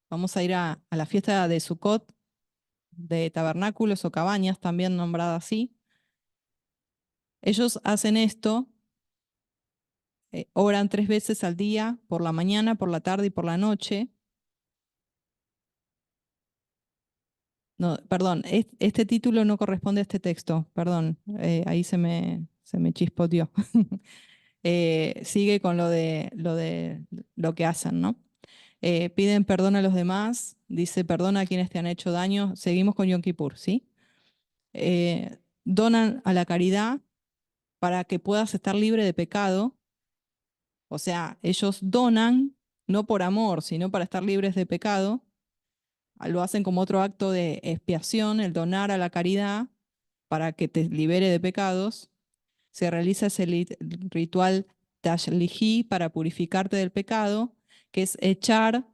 Vamos a ir a la fiesta de Sukkot, de tabernáculos o cabañas, también nombrada así. Ellos hacen esto, oran 3 veces al día, por la mañana, por la tarde y por la noche. No, perdón, este título no corresponde a este texto, perdón, ahí se me chispoteó. Sigue con lo que hacen, ¿no? Piden perdón a los demás, dice perdona a quienes te han hecho daño. Seguimos con Yom Kippur, ¿sí? Donan a la caridad para que puedas estar libre de pecado. O sea, ellos donan no por amor, sino para estar libres de pecado. Lo hacen como otro acto de expiación, el donar a la caridad para que te libere de pecados. Se realiza ese ritual tashlihi para purificarte del pecado, que es echar,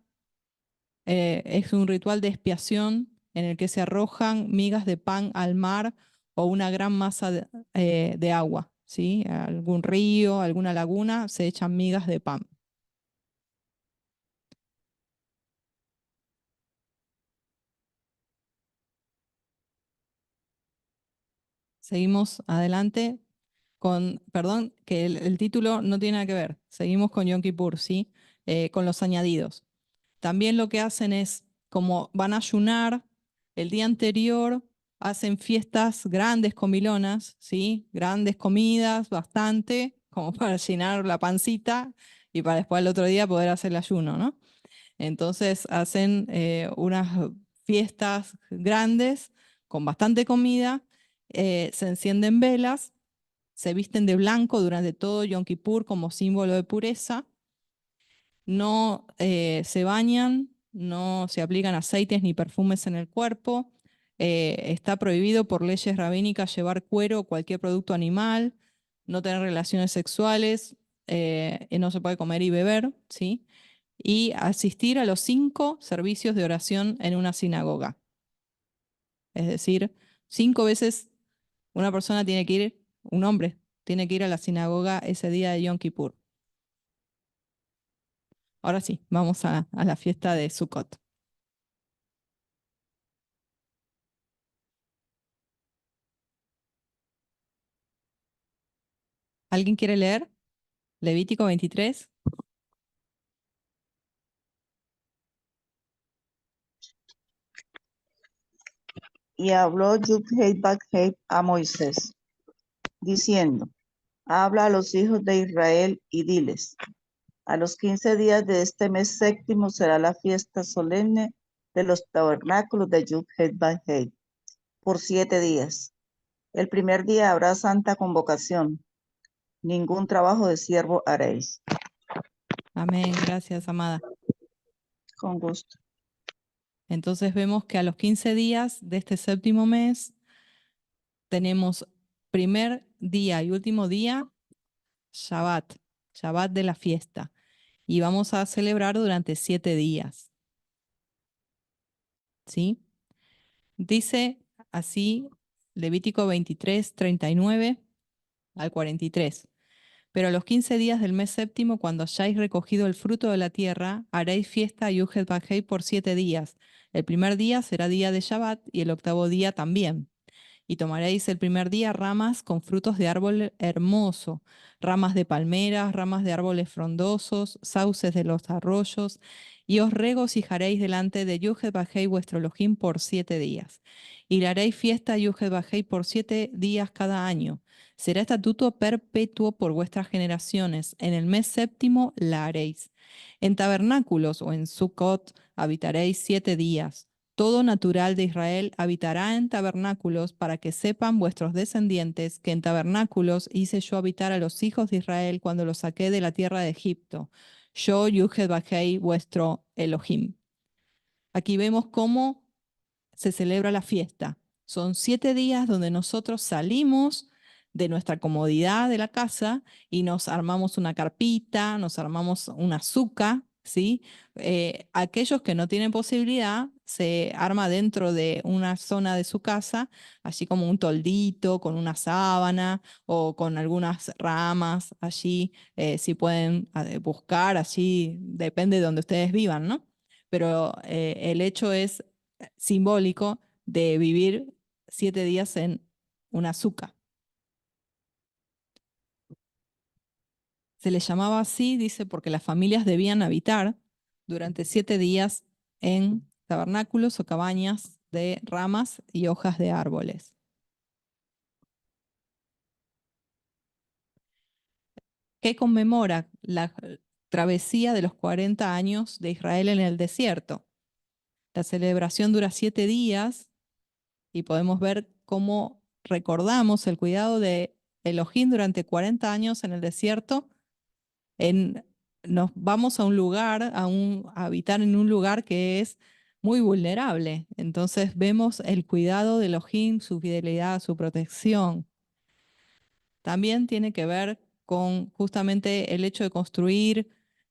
es un ritual de expiación en el que se arrojan migas de pan al mar o una gran masa de agua, ¿sí? A algún río, alguna laguna, se echan migas de pan. Seguimos adelante perdón, que el título no tiene nada que ver. Seguimos con Yom Kippur, ¿sí? Con los añadidos. También lo que hacen es, como van a ayunar, el día anterior hacen fiestas grandes comilonas, ¿sí? Grandes comidas, bastante, como para llenar la pancita y para después el otro día poder hacer el ayuno, ¿no? Entonces hacen unas fiestas grandes con bastante comida, se encienden velas, se visten de blanco durante todo Yom Kippur como símbolo de pureza, no se bañan, no se aplican aceites ni perfumes en el cuerpo, está prohibido por leyes rabínicas llevar cuero o cualquier producto animal, no tener relaciones sexuales, y no se puede comer y beber, ¿sí? Y asistir a los 5 servicios de oración en una sinagoga. Es decir, 5 veces una persona tiene que ir, un hombre tiene que ir a la sinagoga ese día de Yom Kippur. Ahora sí, vamos a la fiesta de Sukkot. ¿Alguien quiere leer? Levítico 23. Y habló Yud-Heh-Vah-Heh a Moisés, diciendo, habla a los hijos de Israel y diles, a los 15 días de este mes séptimo será la fiesta solemne de los tabernáculos de Yud-Heh-Vah-Heh, por 7 días. El primer día habrá santa convocación, ningún trabajo de siervo haréis. Amén, gracias, amada. Con gusto. Entonces vemos que a los 15 días de este séptimo mes tenemos primer día y último día, Shabbat, Shabbat de la fiesta. Y vamos a celebrar durante 7 días. ¿Sí? Dice así Levítico 23, 39 al 43. Pero a los 15 días del mes séptimo, cuando hayáis recogido el fruto de la tierra, haréis fiesta a Yuhet Bajei por 7 días. El primer día será día de Shabbat y el octavo día también. Y tomaréis el primer día ramas con frutos de árbol hermoso, ramas de palmeras, ramas de árboles frondosos, sauces de los arroyos, y os regocijaréis delante de Yuhet Bajei vuestro Elohim por 7 días. Y le haréis fiesta a Yuhet Bajei por 7 días cada año. Será estatuto perpetuo por vuestras generaciones. En el mes séptimo la haréis. En tabernáculos o en Sukkot habitaréis 7 días. Todo natural de Israel habitará en tabernáculos para que sepan vuestros descendientes que en tabernáculos hice yo habitar a los hijos de Israel cuando los saqué de la tierra de Egipto. Yo, Yuhed Bajei, vuestro Elohim. Aquí vemos cómo se celebra la fiesta. Son 7 días donde nosotros salimos de nuestra comodidad de la casa y nos armamos una carpita, nos armamos una azúcar, ¿sí? Aquellos que no tienen posibilidad, se arma dentro de una zona de su casa, así como un toldito con una sábana o con algunas ramas allí, si pueden buscar, allí depende de donde ustedes vivan, ¿no? pero el hecho es simbólico de vivir 7 días en una suca. Se le llamaba así, dice, porque las familias debían habitar durante 7 días en tabernáculos o cabañas de ramas y hojas de árboles. Que conmemora la travesía de los 40 años de Israel en el desierto. La celebración dura 7 días y podemos ver cómo recordamos el cuidado de Elohim durante 40 años en el desierto. Nos vamos a un lugar, a habitar en un lugar que es muy vulnerable. Entonces vemos el cuidado de Elohim, su fidelidad, su protección. También tiene que ver con justamente el hecho de construir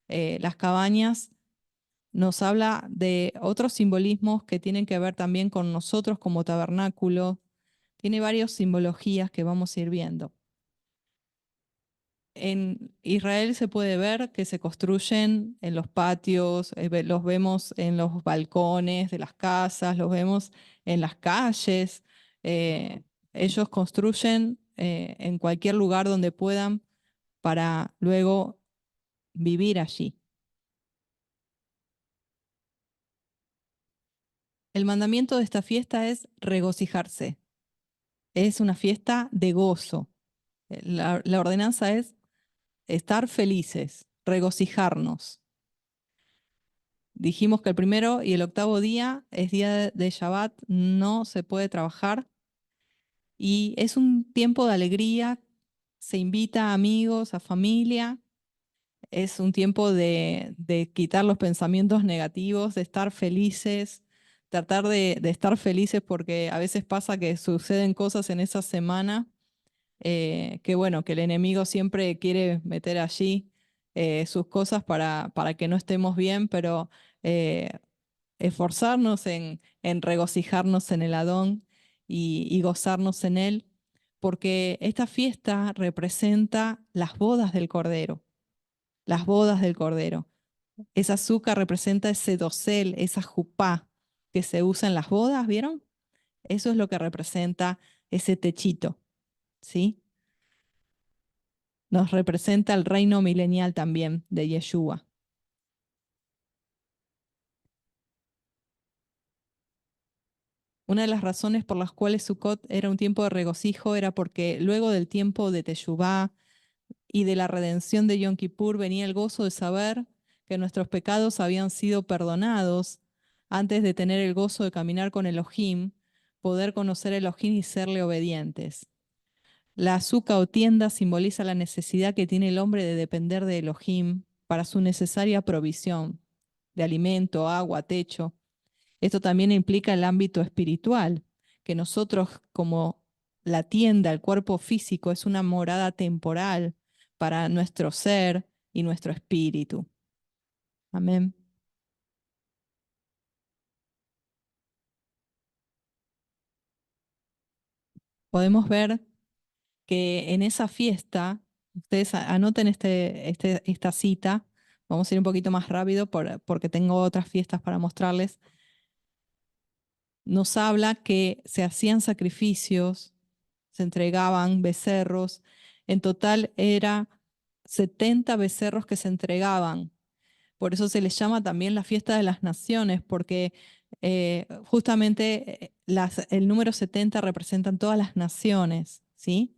las cabañas. Nos habla de otros simbolismos que tienen que ver también con nosotros como tabernáculo. Tiene varias simbologías que vamos a ir viendo. En Israel se puede ver que se construyen en los patios, los vemos en los balcones de las casas, los vemos en las calles. Ellos construyen en cualquier lugar donde puedan para luego vivir allí. El mandamiento de esta fiesta es regocijarse. Es una fiesta de gozo. La ordenanza es estar felices, regocijarnos. Dijimos que el primero y el octavo día es día de Shabbat, no se puede trabajar y es un tiempo de alegría. Se invita a amigos, a familia. Es un tiempo de quitar los pensamientos negativos, de estar felices, tratar de estar felices porque a veces pasa que suceden cosas en esa semana que bueno, que el enemigo siempre quiere meter allí sus cosas para que no estemos bien, pero eh, esforzarnos en regocijarnos en el Adón y gozarnos en él, porque esta fiesta representa las bodas del Cordero, las bodas del Cordero. Esa azúcar representa ese dosel, esa jupá que se usa en las bodas, ¿vieron? Eso es lo que representa ese techito, ¿sí? Nos representa el reino milenial también de Yeshua. Una de las razones por las cuales Sukkot era un tiempo de regocijo era porque luego del tiempo de Teshuvá y de la redención de Yom Kippur venía el gozo de saber que nuestros pecados habían sido perdonados antes de tener el gozo de caminar con Elohim, poder conocer a Elohim y serle obedientes. La azúcar o tienda simboliza la necesidad que tiene el hombre de depender de Elohim para su necesaria provisión de alimento, agua, techo. Esto también implica el ámbito espiritual, que nosotros como la tienda, el cuerpo físico, es una morada temporal para nuestro ser y nuestro espíritu. Amén. Podemos ver que en esa fiesta, ustedes anoten esta cita, vamos a ir un poquito más rápido porque tengo otras fiestas para mostrarles. Nos habla que se hacían sacrificios, se entregaban becerros, en total era 70 becerros que se entregaban. Por eso se les llama también la fiesta de las naciones, porque justamente el número 70 representan todas las naciones, ¿sí?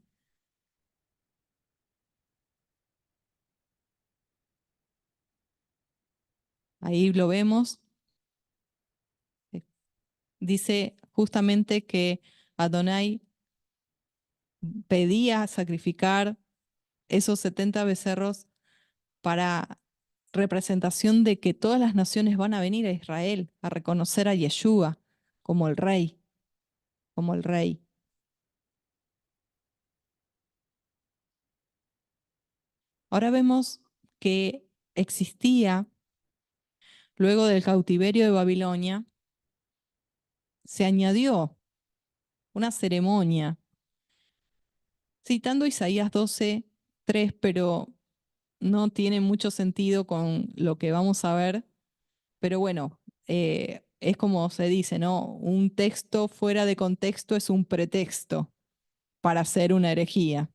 Ahí lo vemos. Dice justamente que Adonai pedía sacrificar esos 70 becerros para representación de que todas las naciones van a venir a Israel a reconocer a Yeshua como el rey, como el rey. Ahora vemos que existía, luego del cautiverio de Babilonia, se añadió una ceremonia, citando Isaías 12:3, pero no tiene mucho sentido con lo que vamos a ver. Pero bueno, es como se dice, ¿no? Un texto fuera de contexto es un pretexto para hacer una herejía.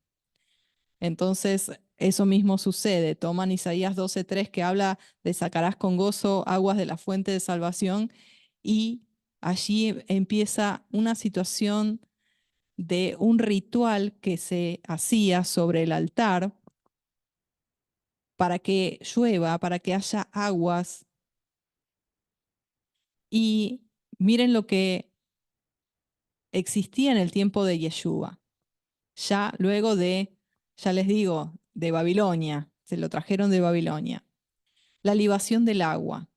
Entonces, eso mismo sucede. Toman Isaías 12:3 que habla de sacarás con gozo aguas de la fuente de salvación y allí empieza una situación de un ritual que se hacía sobre el altar para que llueva, para que haya aguas. Y miren lo que existía en el tiempo de Yeshua. Ya luego de, ya les digo, de Babilonia, se lo trajeron de Babilonia. La libación del agua.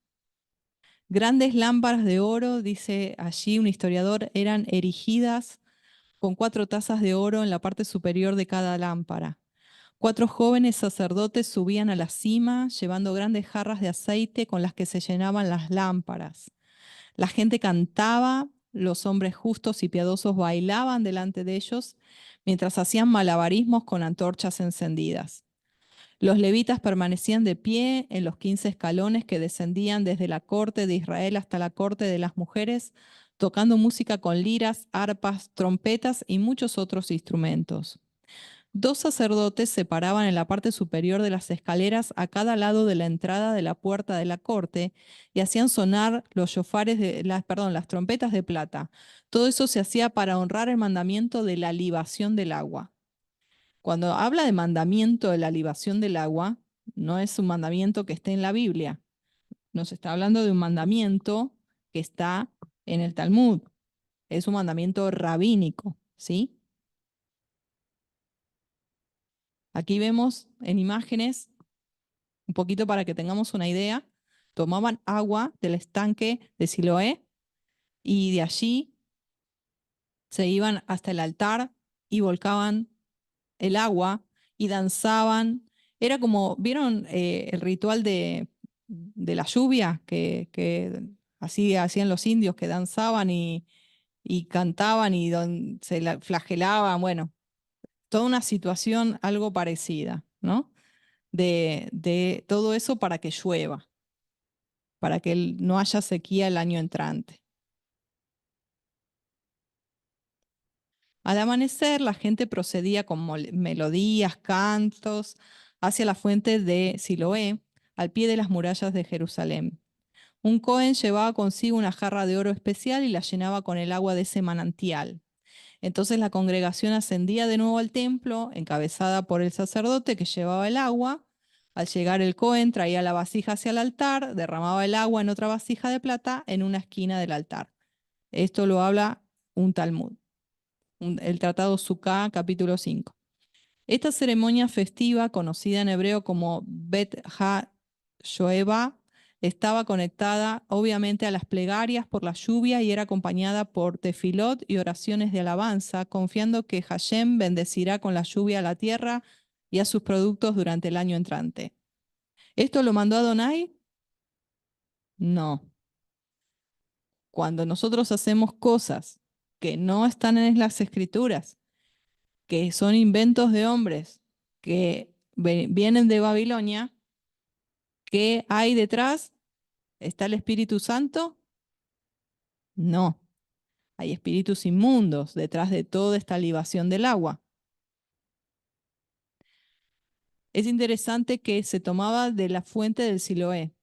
Grandes lámparas de oro, dice allí un historiador, eran erigidas con 4 tazas de oro en la parte superior de cada lámpara. 4 jóvenes sacerdotes subían a la cima llevando grandes jarras de aceite con las que se llenaban las lámparas. La gente cantaba, los hombres justos y piadosos bailaban delante de ellos mientras hacían malabarismos con antorchas encendidas. Los levitas permanecían de pie en los 15 escalones que descendían desde la corte de Israel hasta la corte de las mujeres, tocando música con liras, arpas, trompetas y muchos otros instrumentos. 2 sacerdotes se paraban en la parte superior de las escaleras a cada lado de la entrada de la puerta de la corte y hacían sonar los shofares las trompetas de plata. Todo eso se hacía para honrar el mandamiento de la libación del agua. Cuando habla de mandamiento de la libación del agua, no es un mandamiento que esté en la Biblia. Nos está hablando de un mandamiento que está en el Talmud. Es un mandamiento rabínico, ¿sí? Aquí vemos en imágenes, un poquito para que tengamos una idea, tomaban agua del estanque de Siloé y de allí se iban hasta el altar y volcaban el agua y danzaban. Era como, ¿vieron el ritual de la lluvia que así hacían los indios, que danzaban y cantaban y flagelaban? Bueno, toda una situación algo parecida, ¿no? De todo eso para que llueva, para que no haya sequía el año entrante. Al amanecer, la gente procedía con melodías, cantos, hacia la fuente de Siloé, al pie de las murallas de Jerusalén. Un cohen llevaba consigo una jarra de oro especial y la llenaba con el agua de ese manantial. Entonces la congregación ascendía de nuevo al templo, encabezada por el sacerdote que llevaba el agua. Al llegar el cohen traía la vasija hacia el altar, derramaba el agua en otra vasija de plata en una esquina del altar. Esto lo habla un Talmud, el Tratado Sukkah, capítulo 5. Esta ceremonia festiva, conocida en hebreo como Bet Ha-Shoeva, estaba conectada obviamente a las plegarias por la lluvia y era acompañada por tefilot y oraciones de alabanza, confiando que Hashem bendecirá con la lluvia a la tierra y a sus productos durante el año entrante. ¿Esto lo mandó Adonai? No. Cuando nosotros hacemos cosas que no están en las escrituras, que son inventos de hombres, que vienen de Babilonia, ¿qué hay detrás? ¿Está el Espíritu Santo? No, hay espíritus inmundos detrás de toda esta libación del agua. Es interesante que se tomaba de la fuente del Siloé.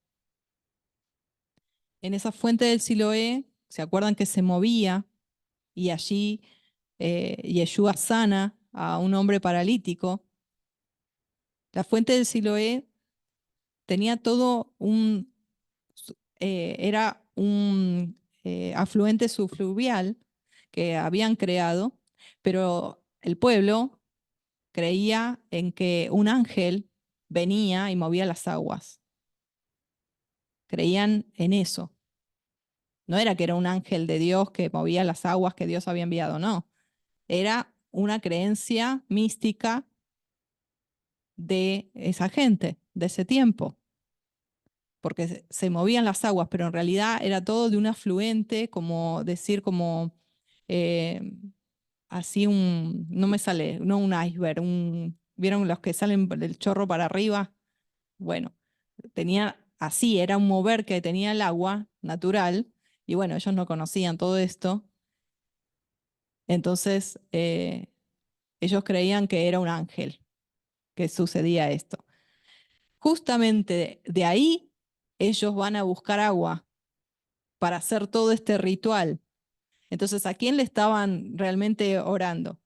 En esa fuente del Siloé, ¿se acuerdan que se movía y allí Yeshua sana a un hombre paralítico? La fuente del Siloé tenía todo era un afluente subfluvial que habían creado, pero el pueblo creía en que un ángel venía y movía las aguas. Creían en eso. No era que era un ángel de Dios que movía las aguas que Dios había enviado, no. Era una creencia mística de esa gente, de ese tiempo, porque se movían las aguas, pero en realidad era todo de un afluente, como decir, como eh, así no me sale, no un iceberg, ¿vieron los que salen del chorro para arriba? Bueno, tenía así, era un mover que tenía el agua natural, y bueno, ellos no conocían todo esto, entonces ellos creían que era un ángel, que sucedía esto. Justamente de ahí ellos van a buscar agua para hacer todo este ritual. Entonces, ¿a quién le estaban realmente orando?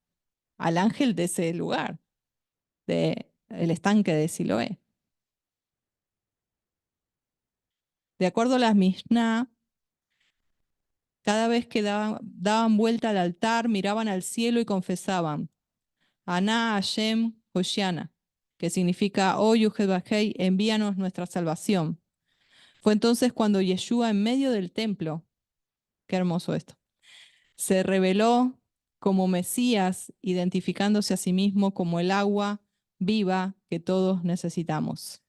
Al ángel de ese lugar, del estanque de Siloé. De acuerdo a las Mishnah, cada vez que daban vuelta al altar, miraban al cielo y confesaban, Aná Hashem Hoshiana, que significa, oh Yuhedbahei, envíanos nuestra salvación. Fue entonces cuando Yeshua en medio del templo, qué hermoso esto, se reveló como Mesías, identificándose a sí mismo como el agua viva que todos necesitamos.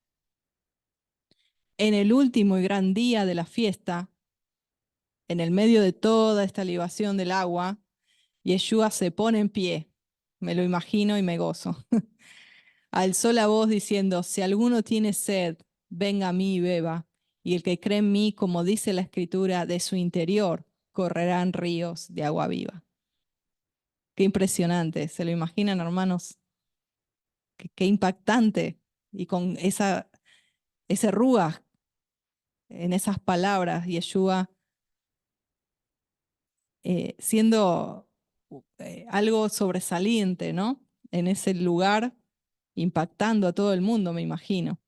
En el último y gran día de la fiesta, en el medio de toda esta libación del agua, Yeshua se pone en pie, me lo imagino y me gozo. Alzó la voz diciendo, si alguno tiene sed, venga a mí y beba, y el que cree en mí, como dice la Escritura, de su interior correrán ríos de agua viva. Qué impresionante, ¿se lo imaginan, hermanos? Qué impactante. Y con ese ruaj en esas palabras, Yeshua siendo algo sobresaliente, ¿no? En ese lugar, impactando a todo el mundo, me imagino.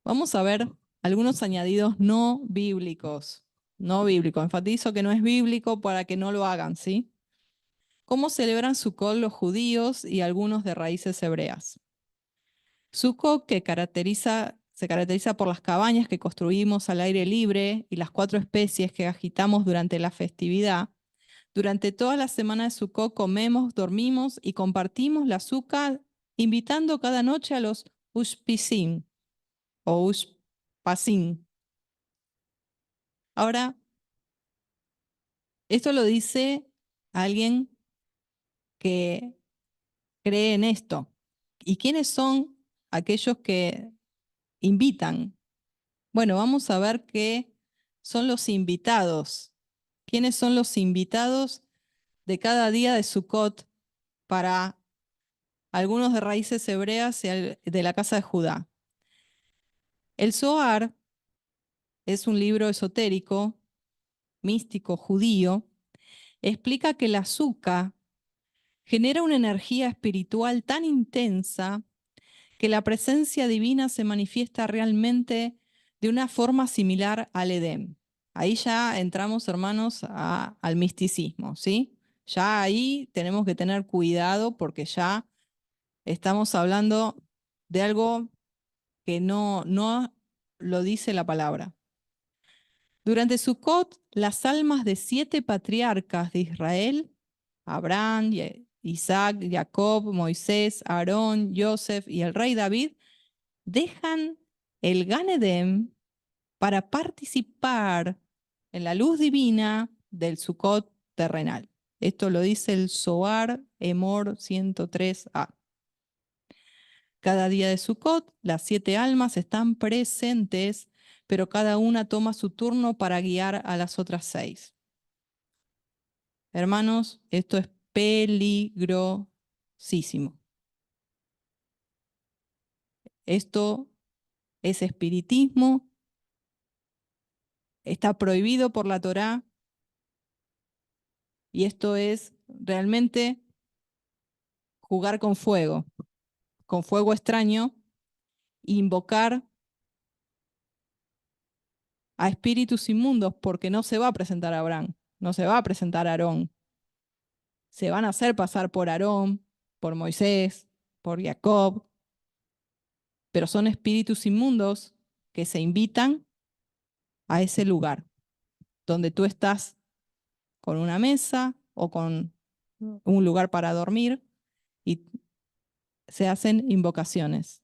Vamos a ver algunos añadidos no bíblicos. No bíblico. Enfatizo que no es bíblico para que no lo hagan, ¿sí? ¿Cómo celebran Sukkot los judíos y algunos de raíces hebreas? Sukkot, se caracteriza por las cabañas que construimos al aire libre y las 4 especies que agitamos durante la festividad. Durante toda la semana de Sukkot comemos, dormimos y compartimos la azúcar, invitando cada noche a los ushpisim o ushpasim. Ahora, esto lo dice alguien que cree en esto. ¿Y quiénes son aquellos que invitan? Bueno, vamos a ver qué son los invitados. ¿Quiénes son los invitados de cada día de Sukkot para algunos de raíces hebreas y de la casa de Judá? El Zohar es un libro esotérico, místico, judío. Explica que el azúcar genera una energía espiritual tan intensa que la presencia divina se manifiesta realmente de una forma similar al Edén. Ahí ya entramos, hermanos, al misticismo, ¿sí? Ya ahí tenemos que tener cuidado porque ya estamos hablando de algo que no lo dice la palabra. Durante Sukkot, las almas de 7 patriarcas de Israel, Abraham, Isaac, Jacob, Moisés, Aarón, Joseph y el rey David, dejan el Gan Edén para participar en la luz divina del Sukkot terrenal. Esto lo dice el Zohar Emor 103a. Cada día de Sukkot, las 7 almas están presentes, pero cada una toma su turno para guiar a las otras 6. Hermanos, esto es peligrosísimo. Esto es espiritismo, está prohibido por la Torá y esto es realmente jugar con fuego extraño, invocar a espíritus inmundos porque no se va a presentar Abraham, no se va a presentar Aarón. Se van a hacer pasar por Aarón, por Moisés, por Jacob, pero son espíritus inmundos que se invitan a ese lugar donde tú estás con una mesa o con un lugar para dormir y se hacen invocaciones,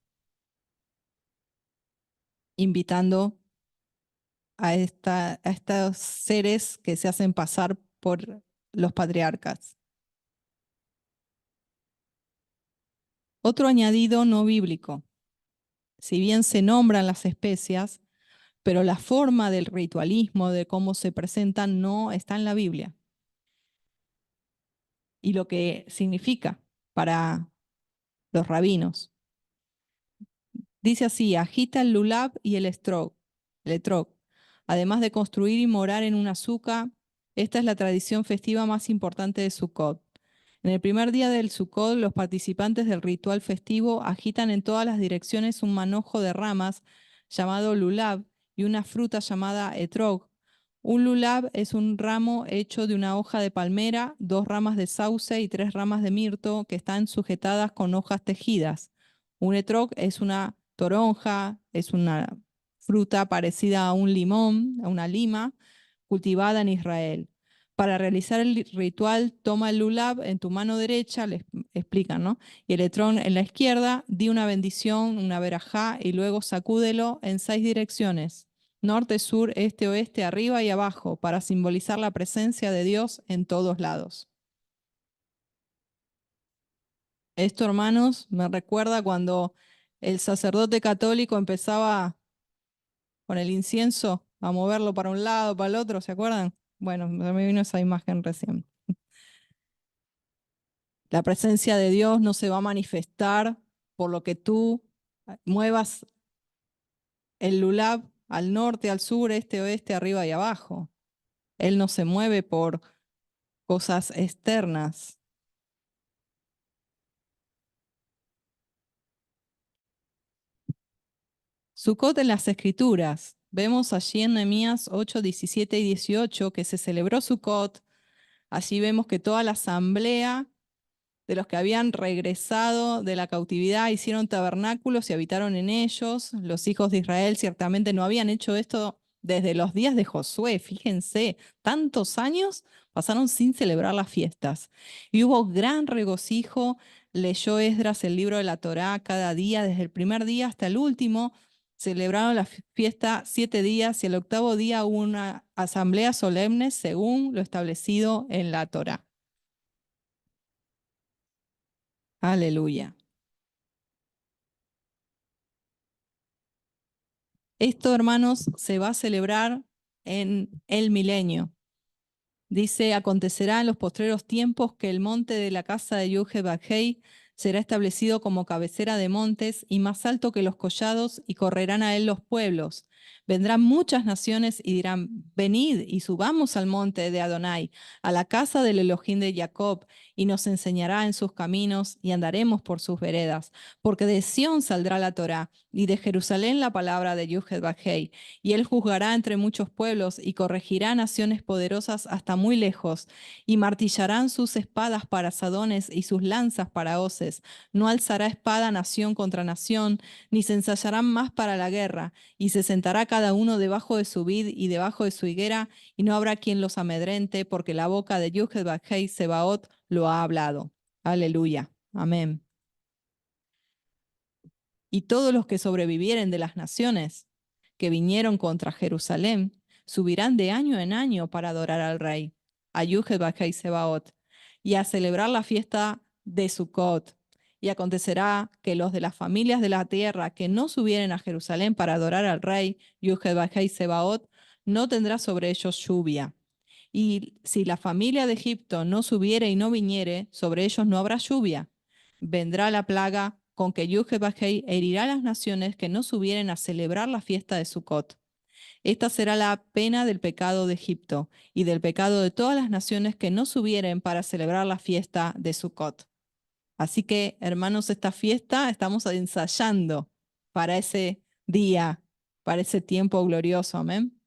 invitando a estos seres que se hacen pasar por los patriarcas. Otro añadido no bíblico. si bien se nombran las especias, pero la forma del ritualismo, de cómo se presentan, no está en la Biblia. Y lo que significa para los rabinos. Dice así: agita el lulab y el etrog. Además de construir y morar en una azúcar, esta es la tradición festiva más importante de Sukkot. En el primer día del Sukkot, los participantes del ritual festivo agitan en todas las direcciones un manojo de ramas llamado lulab y una fruta llamada etrog. Un lulab es un ramo hecho de una hoja de palmera, 2 ramas de sauce y 3 ramas de mirto que están sujetadas con hojas tejidas. Un etrog es una toronja, es una fruta parecida a un limón, a una lima, cultivada en Israel. Para realizar el ritual, toma el lulab en tu mano derecha, les explican, ¿no? Y el etrón en la izquierda, di una bendición, una verajá, y luego sacúdelo en 6 direcciones: norte, sur, este, oeste, arriba y abajo, para simbolizar la presencia de Dios en todos lados. Esto, hermanos, me recuerda cuando el sacerdote católico empezaba con el incienso a moverlo para un lado, para el otro, ¿se acuerdan? Bueno, me vino esa imagen recién. La presencia de Dios no se va a manifestar por lo que tú muevas el lulab al norte, al sur, este, oeste, arriba y abajo. Él no se mueve por cosas externas. Sucot en las Escrituras. Vemos allí en Nehemías 8, 17 y 18 que se celebró Sucot. Allí vemos que toda la asamblea de los que habían regresado de la cautividad hicieron tabernáculos y habitaron en ellos. Los hijos de Israel ciertamente no habían hecho esto desde los días de Josué. Fíjense, tantos años pasaron sin celebrar las fiestas. Y hubo gran regocijo. Leyó Esdras el libro de la Torá cada día, desde el primer día hasta el último. Celebraron la fiesta 7 días y el octavo día hubo una asamblea solemne según lo establecido en la Torá. Aleluya. Esto, hermanos, se va a celebrar en el milenio. Dice: acontecerá en los postreros tiempos que el monte de la casa de Yuhe será establecido como cabecera de montes y más alto que los collados, y correrán a él los pueblos. Vendrán muchas naciones y dirán: venid y subamos al monte de Adonai, a la casa del Elohim de Jacob, y nos enseñará en sus caminos y andaremos por sus veredas. Porque de Sión saldrá la Torá y de Jerusalén la palabra de Yuhe, y él juzgará entre muchos pueblos y corregirá naciones poderosas hasta muy lejos, y martillarán sus espadas para asadones y sus lanzas para hoces. No alzará espada nación contra nación, ni se ensayarán más para la guerra, y se sentará cada uno debajo de su vid y debajo de su higuera, y no habrá quien los amedrente, porque la boca de Yuhe Sebaot lo ha hablado. Aleluya. Amén. Y todos los que sobrevivieren de las naciones que vinieron contra Jerusalén subirán de año en año para adorar al rey, a Yuhe Sebaot, y a celebrar la fiesta de Sukkot. Y acontecerá que los de las familias de la tierra que no subieren a Jerusalén para adorar al rey, Yuhe Sebaot, no tendrá sobre ellos lluvia. Y si la familia de Egipto no subiere y no viniere, sobre ellos no habrá lluvia. Vendrá la plaga con que Yuhe herirá a las naciones que no subieren a celebrar la fiesta de Sukkot. Esta será la pena del pecado de Egipto y del pecado de todas las naciones que no subieren para celebrar la fiesta de Sukkot. Así que, hermanos, esta fiesta estamos ensayando para ese día, para ese tiempo glorioso. Amén.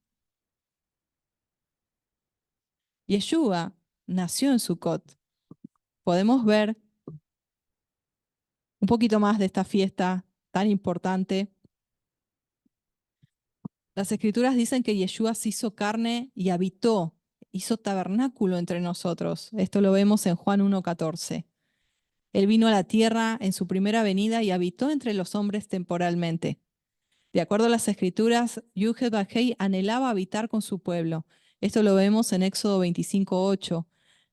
Yeshua nació en Sukkot. Podemos ver un poquito más de esta fiesta tan importante. Las escrituras dicen que Yeshua se hizo carne y habitó, hizo tabernáculo entre nosotros. Esto lo vemos en Juan 1:14. Él vino a la tierra en su primera venida y habitó entre los hombres temporalmente. De acuerdo a las escrituras, Yuhe anhelaba habitar con su pueblo. Esto lo vemos en Éxodo 25:8,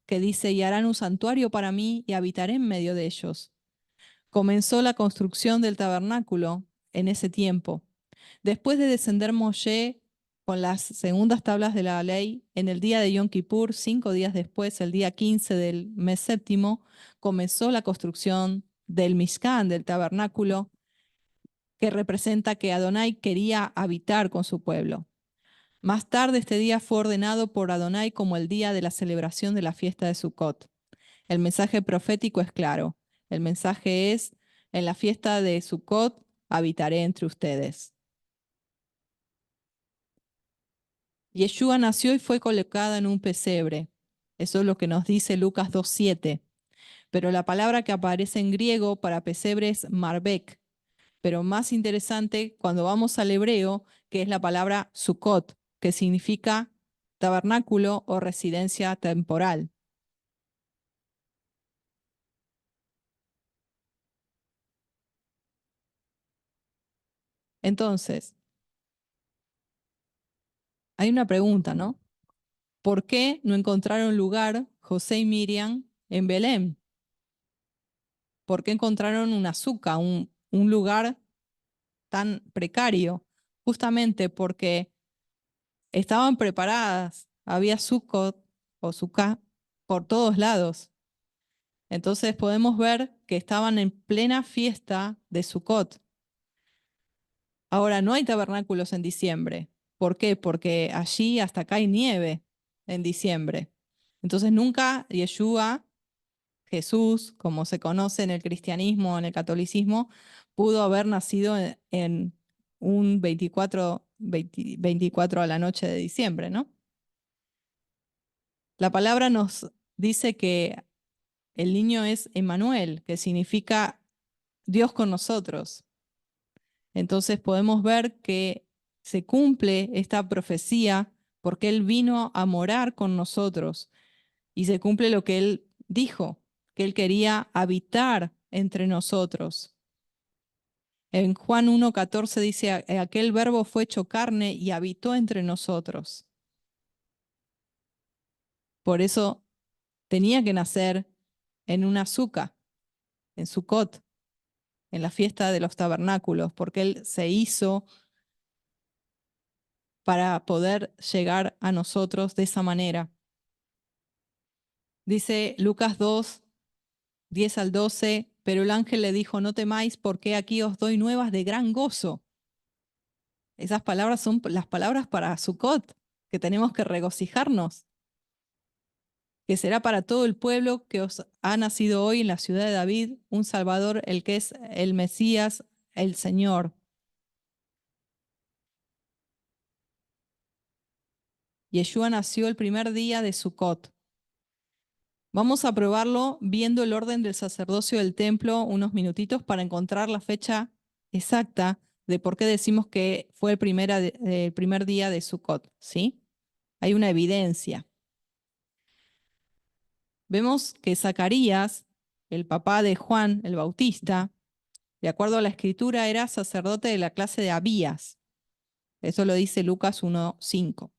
que dice: y harán un santuario para mí y habitaré en medio de ellos. Comenzó la construcción del tabernáculo en ese tiempo. Después de descender Moshe con las segundas tablas de la ley, en el día de Yom Kippur, 5 días después, el día 15 del mes séptimo, comenzó la construcción del Mishkan, del tabernáculo, que representa que Adonai quería habitar con su pueblo. Más tarde este día fue ordenado por Adonai como el día de la celebración de la fiesta de Sukkot. El mensaje profético es claro. El mensaje es, en la fiesta de Sukkot habitaré entre ustedes. Yeshua nació y fue colocada en un pesebre. Eso es lo que nos dice Lucas 2:7. Pero la palabra que aparece en griego para pesebre es marbek. Pero más interesante cuando vamos al hebreo, que es la palabra Sukkot, que significa tabernáculo o residencia temporal. Entonces, hay una pregunta, ¿no? ¿Por qué no encontraron lugar José y Miriam en Belén? ¿Por qué encontraron un azúcar, un lugar tan precario? Justamente porque estaban preparadas, había Sukkot o Sukkah por todos lados. Entonces podemos ver que estaban en plena fiesta de Sukkot. Ahora, no hay tabernáculos en diciembre. ¿Por qué? Porque allí hasta acá hay nieve en diciembre. Entonces nunca Yeshua, Jesús, como se conoce en el cristianismo, en el catolicismo, pudo haber nacido en un 24 a la noche de diciembre, ¿no? La palabra nos dice que el niño es Emmanuel, que significa Dios con nosotros. Entonces podemos ver que se cumple esta profecía porque Él vino a morar con nosotros y se cumple lo que Él dijo, que Él quería habitar entre nosotros. En Juan 1:14 dice, aquel verbo fue hecho carne y habitó entre nosotros. Por eso tenía que nacer en una azúcar, en Sucot, en la fiesta de los tabernáculos, porque Él se hizo para poder llegar a nosotros de esa manera. Dice Lucas 2, 10 al 12, pero el ángel le dijo, no temáis, porque aquí os doy nuevas de gran gozo. Esas palabras son las palabras para Sukkot, que tenemos que regocijarnos, que será para todo el pueblo que os ha nacido hoy en la ciudad de David un Salvador, el que es el Mesías, el Señor. Yeshua nació el primer día de Sukkot. Vamos a probarlo viendo el orden del sacerdocio del templo unos minutitos para encontrar la fecha exacta de por qué decimos que fue el primer día de Sukkot, ¿sí? Hay una evidencia. Vemos que Zacarías, el papá de Juan el Bautista, de acuerdo a la escritura, era sacerdote de la clase de Abías. Eso lo dice Lucas 1:5.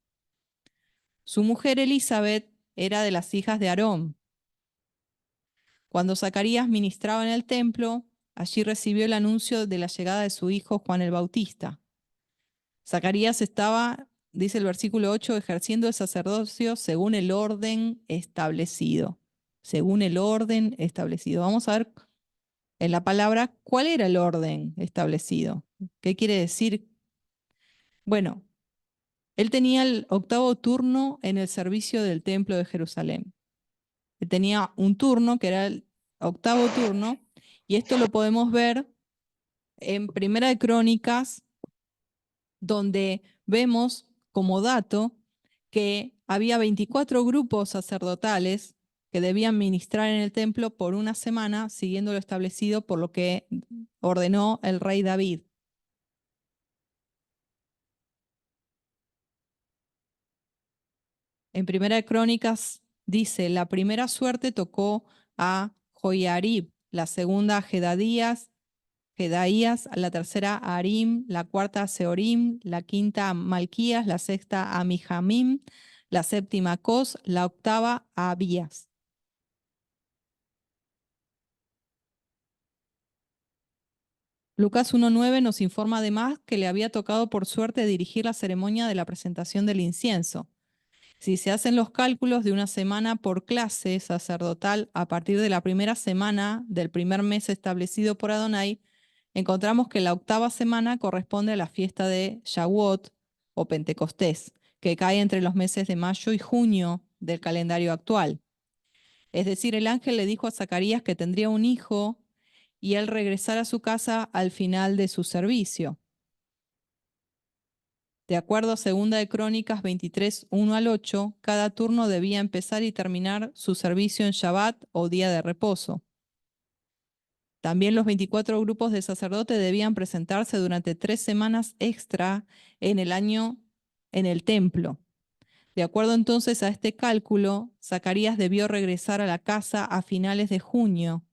Su mujer Elizabeth era de las hijas de Aarón. Cuando Zacarías ministraba en el templo, allí recibió el anuncio de la llegada de su hijo Juan el Bautista. Zacarías estaba, dice el versículo 8, ejerciendo el sacerdocio según el orden establecido. Según el orden establecido. Vamos a ver en la palabra cuál era el orden establecido. ¿Qué quiere decir? Bueno, él tenía el octavo turno en el servicio del templo de Jerusalén. Él tenía un turno que era el octavo turno, y esto lo podemos ver en Primera de Crónicas, donde vemos como dato que había 24 grupos sacerdotales que debían ministrar en el templo por una semana, siguiendo lo establecido por lo que ordenó el rey David. En Primera de Crónicas dice, la primera suerte tocó a Joiarib, la segunda a Jedaías, la tercera a Arim, la cuarta a Seorim, la quinta a Malquías, la sexta a Mijamim, la séptima a Cos, la octava a Abías. Lucas 1:9 nos informa además que le había tocado por suerte dirigir la ceremonia de la presentación del incienso. Si se hacen los cálculos de una semana por clase sacerdotal a partir de la primera semana del primer mes establecido por Adonai, encontramos que la octava semana corresponde a la fiesta de Shavuot o Pentecostés, que cae entre los meses de mayo y junio del calendario actual. Es decir, el ángel le dijo a Zacarías que tendría un hijo y él regresara a su casa al final de su servicio. De acuerdo a 2 de Crónicas 23, 1 al 8, cada turno debía empezar y terminar su servicio en Shabbat o día de reposo. También los 24 grupos de sacerdotes debían presentarse durante 3 semanas extra en el año en el templo. De acuerdo entonces a este cálculo, Zacarías debió regresar a la casa a finales de junio,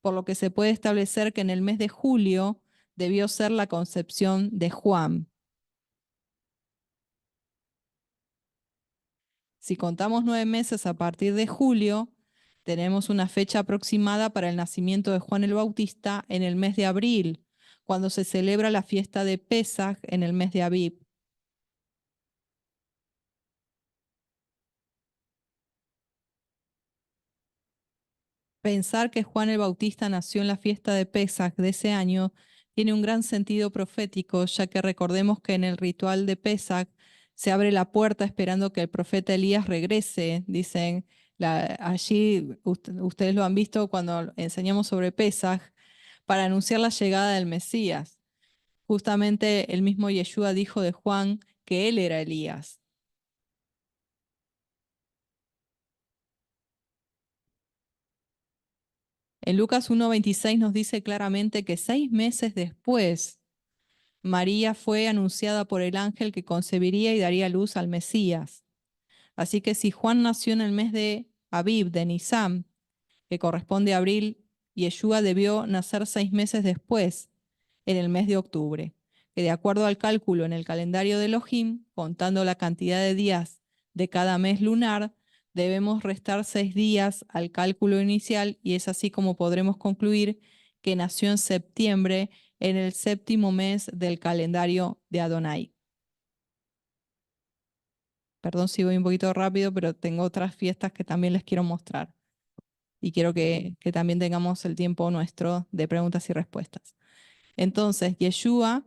por lo que se puede establecer que en el mes de julio debió ser la concepción de Juan. Si contamos 9 meses a partir de julio, tenemos una fecha aproximada para el nacimiento de Juan el Bautista en el mes de abril, cuando se celebra la fiesta de Pesaj en el mes de Abib. Pensar que Juan el Bautista nació en la fiesta de Pesaj de ese año tiene un gran sentido profético, ya que recordemos que en el ritual de Pesaj se abre la puerta esperando que el profeta Elías regrese. Dicen, allí ustedes lo han visto cuando enseñamos sobre Pesaj, para anunciar la llegada del Mesías. Justamente el mismo Yeshua dijo de Juan que él era Elías. En Lucas 1:26 nos dice claramente que 6 meses después, María fue anunciada por el ángel que concebiría y daría luz al Mesías. Así que si Juan nació en el mes de Abib, de Nisán, que corresponde a abril, Yeshua debió nacer 6 meses después, en el mes de octubre, que de acuerdo al cálculo en el calendario de Elohim, contando la cantidad de días de cada mes lunar, debemos restar 6 días al cálculo inicial y es así como podremos concluir que nació en septiembre, en el 7º mes del calendario de Adonai. Perdón si voy un poquito rápido, pero tengo otras fiestas que también les quiero mostrar. Y quiero que también tengamos el tiempo nuestro de preguntas y respuestas. Entonces, Yeshua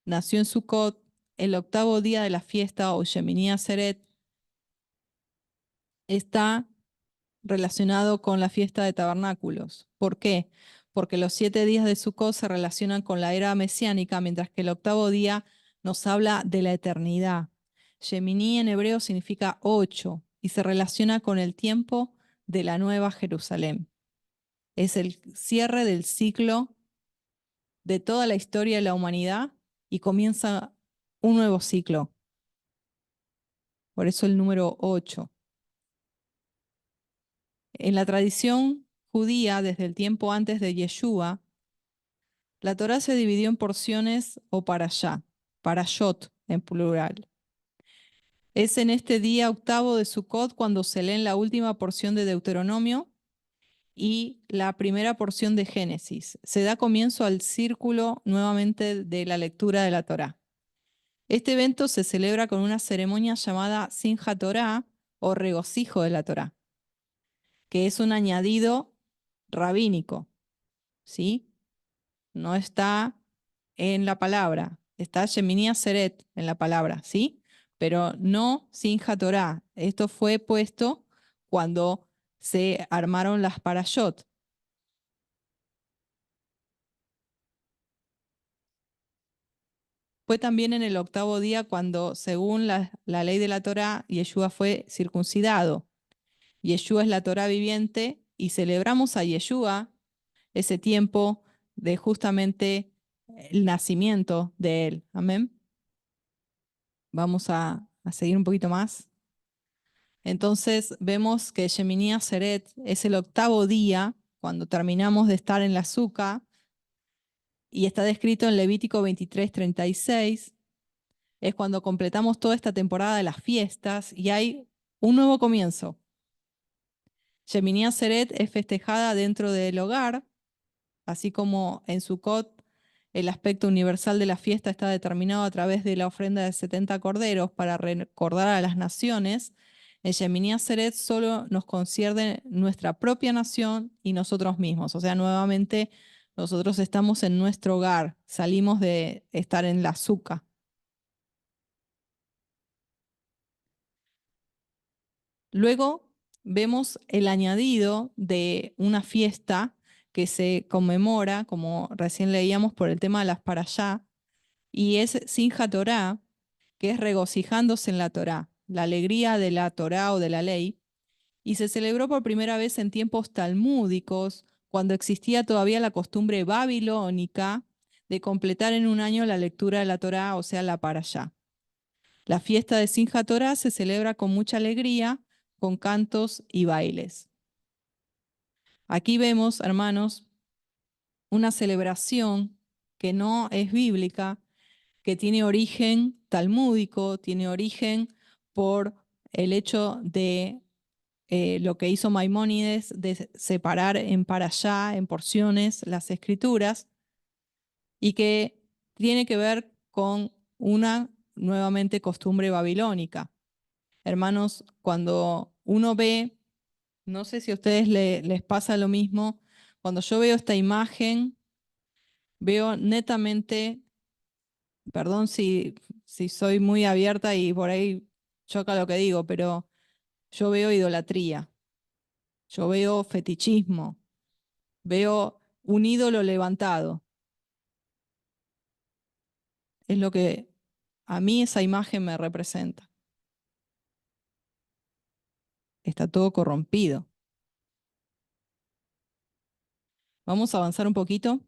nació en Sukkot, el 8º día de la fiesta o Shemini Atzeret está relacionado con la fiesta de tabernáculos. ¿Por qué? Porque los 7 días de Sukkot se relacionan con la era mesiánica, mientras que el 8º día nos habla de la eternidad. Shemini en hebreo significa 8 y se relaciona con el tiempo de la Nueva Jerusalén. Es el cierre del ciclo de toda la historia de la humanidad y comienza un nuevo ciclo. Por eso el número 8. En la tradición judía, desde el tiempo antes de Yeshua, la Torá se dividió en porciones o parashot en plural. Es en este día 8º de Sukkot cuando se leen la última porción de Deuteronomio y la primera porción de Génesis. Se da comienzo al círculo nuevamente de la lectura de la Torá. Este evento se celebra con una ceremonia llamada Simchat Torá o regocijo de la Torá, que es un añadido rabínico, ¿sí? No está en la palabra, está Shemini Atzeret en la palabra, ¿sí? Pero no Simchat Torá. Esto fue puesto cuando se armaron las parashot. Fue también en el 8º día cuando, según la ley de la Torá, Yeshua fue circuncidado. Yeshua es la Torá viviente y celebramos a Yeshua ese tiempo de justamente el nacimiento de él. Amén. Vamos a seguir un poquito más. Entonces vemos que Shemini Atzeret es el 8º día cuando terminamos de estar en la Sukkah y está descrito en Levítico 23:36. Es cuando completamos toda esta temporada de las fiestas y hay un nuevo comienzo. Shemini Atzeret es festejada dentro del hogar, así como en Sukkot El aspecto universal de la fiesta está determinado a través de la ofrenda de 70 corderos para recordar a las naciones. En Shemini Atzeret solo nos concierne nuestra propia nación y nosotros mismos. O sea, nuevamente nosotros estamos en nuestro hogar, salimos de estar en la azúcar. Luego vemos el añadido de una fiesta que se conmemora, como recién leíamos, por el tema de las parashá, y es Simchat Torá, que es regocijándose en la Torá, la alegría de la Torá o de la ley, y se celebró por primera vez en tiempos talmúdicos, cuando existía todavía la costumbre babilónica de completar en un año la lectura de la Torá, o sea, la parashá. La fiesta de Simchat Torá se celebra con mucha alegría, con cantos y bailes. Aquí vemos, hermanos, una celebración que no es bíblica, que tiene origen talmúdico, tiene origen por el hecho de lo que hizo Maimónides de separar en parashá, en porciones, las escrituras, y que tiene que ver con una nuevamente costumbre babilónica. Hermanos, cuando uno ve, no sé si a ustedes les pasa lo mismo, cuando yo veo esta imagen, veo netamente, perdón si soy muy abierta y por ahí choca lo que digo, pero yo veo idolatría, yo veo fetichismo, veo un ídolo levantado. Es lo que a mí esa imagen me representa. Está todo corrompido. Vamos a avanzar un poquito.